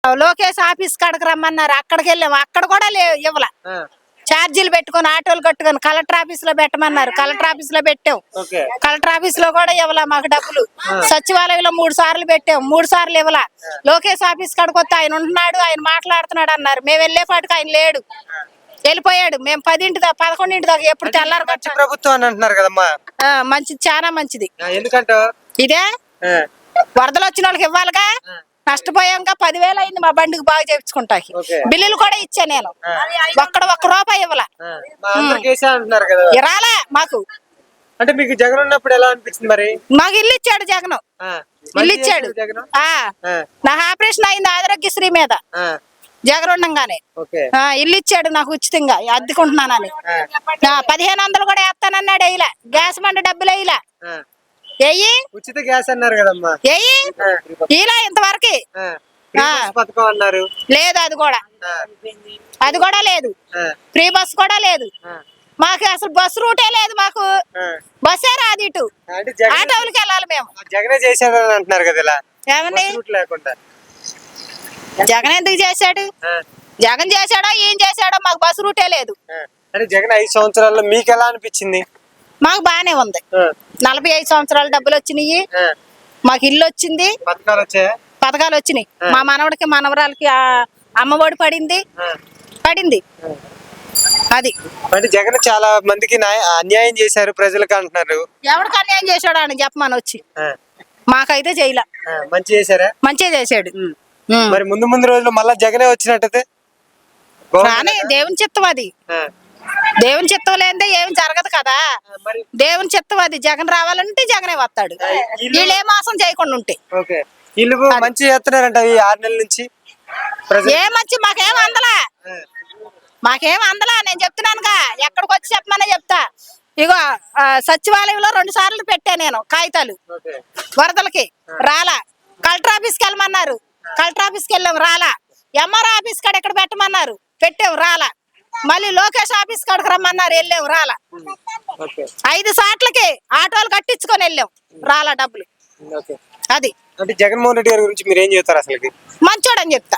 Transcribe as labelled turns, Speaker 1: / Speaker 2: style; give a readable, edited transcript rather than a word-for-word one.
Speaker 1: Lokesh office కాడకు రమ్మన్నారు, అక్కడికి వెళ్ళాము, అక్కడ కూడా ఇవ్వాల. ఛార్జీలు పెట్టుకుని ఆటోలు కట్టుకుని కలెక్టర్ ఆఫీస్ లో పెట్టమన్నారు, కలెక్టర్ ఆఫీస్ లో పెట్టాం. కలెక్టర్ ఆఫీస్ లో కూడా ఇవ్వాల మాకు డబ్బులు. సచివాలయంలో 3 సార్లు పెట్టాం, 3 సార్లు ఇవ్వాల. లోకేష్ ఆఫీస్ కాడికి వస్తే ఆయన ఉంటున్నాడు, ఆయన మాట్లాడుతున్నాడు అన్నారు. మేము వెళ్ళేపాటికి ఆయన లేడు, వెళ్ళిపోయాడు. మేము 10 దాకా 11 దాకా ఎప్పుడు తెల్లారు
Speaker 2: ప్రభుత్వం అని అంటున్నారు కదమ్మా.
Speaker 1: మంచిది, చాలా మంచిది.
Speaker 2: ఎందుకంటే
Speaker 1: ఇదే వరదలు వచ్చిన వాళ్ళకి ఇవ్వాలిగా. నష్టపోయాంగా 10,000 అయింది మా బండికి బాగా చేయించుకుంటాకి. బిల్లులు కూడా ఇచ్చా నేను, ఒక్క రూపాయి ఇవ్వాల. రాలే మాకు.
Speaker 2: అంటే మీకు జగన్ ఉన్నప్పుడు ఎలా అనిపించింది మరి?
Speaker 1: మాకు ఇల్లు ఇచ్చాడు జగన్, ఇల్లు ఇచ్చాడు. నాకు ఆపరేషన్ అయింది ఆరోగ్యశ్రీ మీద జగన్ ఉండగానే. ఇల్లు ఇచ్చాడు నాకు ఉచితంగా, అద్దెకుంటున్నానని. 1500 కూడా వేస్తానన్నాడు, వేయలే. గ్యాస్ బండ డబ్బులు వేయలే.
Speaker 2: ఉచిత గ్యాస్ అన్నారు కదమ్మా,
Speaker 1: ఇలా ఇంతవరకు లేదు. అది కూడా లేదు. ఫ్రీ బస్ కూడా లేదు మాకు. అసలు బస్ రూటే లేదు మాకు. బస్సే రాదు ఇటు, ఆటోలకి వెళ్ళాలి మేము.
Speaker 2: జగనే చేశాడని అంటున్నారు కదా ఇలా.
Speaker 1: ఏమని జగన్ ఎందుకు చేశాడు? జగన్ చేశాడో ఏం చేశాడో, మాకు బస్ రూటే లేదు.
Speaker 2: అంటే జగన్ 5 సంవత్సరాల్లో మీకు ఎలా అనిపించింది?
Speaker 1: మాకు బానే ఉంది. 45 సంవత్సరాలు డబ్బులు వచ్చినాయి, మాకు ఇల్లు వచ్చింది, పథకాలు వచ్చినాయి. మా మనవడికి మనవరాలకి అమ్మఒడి పడింది. అది
Speaker 2: అంటే జగన్ చాలా మందికి అన్యాయం చేశారు ప్రజలకు అంటున్నారు.
Speaker 1: ఎవరికి అన్యాయం చేశాడు అని చెప్పమని వచ్చి, మాకైతే చేయలే.
Speaker 2: మంచి చేశారా?
Speaker 1: మంచిగా చేశాడు.
Speaker 2: మరి ముందు రోజులు మళ్ళా జగనే వచ్చినట్టయితే
Speaker 1: కానీ దేవుని చిత్తం అది. దేవుని చిత్తం లేదే ఏమి జరగదు కదా. దేవుని చిత్తం అది. జగన్ రావాలంటే జగనే వస్తాడు, వీళ్ళు ఏ మోసం చేయకుండా ఉంటే.
Speaker 2: ఇల్లు మంచి చేస్తున్నారంట ఈ 6 నెలల నుంచి.
Speaker 1: ఏ మంచి మాకేం అందలా నేను చెప్తున్నానుగా. ఎక్కడికి వచ్చి చెప్పమనే చెప్తా. ఇగో సచివాలయంలో 2 సార్లు పెట్టా నేను కాగితాలు వరదలకి, రాలా. కలెక్టర్ ఆఫీస్కి వెళ్ళమన్నారు, కలెక్టర్ ఆఫీస్కి వెళ్ళాం, రాలా. ఎంఆర్ఓ ఆఫీస్ కాడ ఎక్కడ పెట్టమన్నారు, పెట్టాం, రాలా. మళ్ళీ లోకేష్ ఆఫీస్ కాడకు రమ్మన్నారు, వెళ్ళాం, రాలా. 5 సార్లకి ఆటోలు కట్టించుకొని వెళ్ళాం, రాలా డబ్బులు. అది
Speaker 2: జగన్మోహన్ రెడ్డి గారి గురించి మీరు ఏం చెప్తారు? అసలు
Speaker 1: మంచోడని చెప్తా.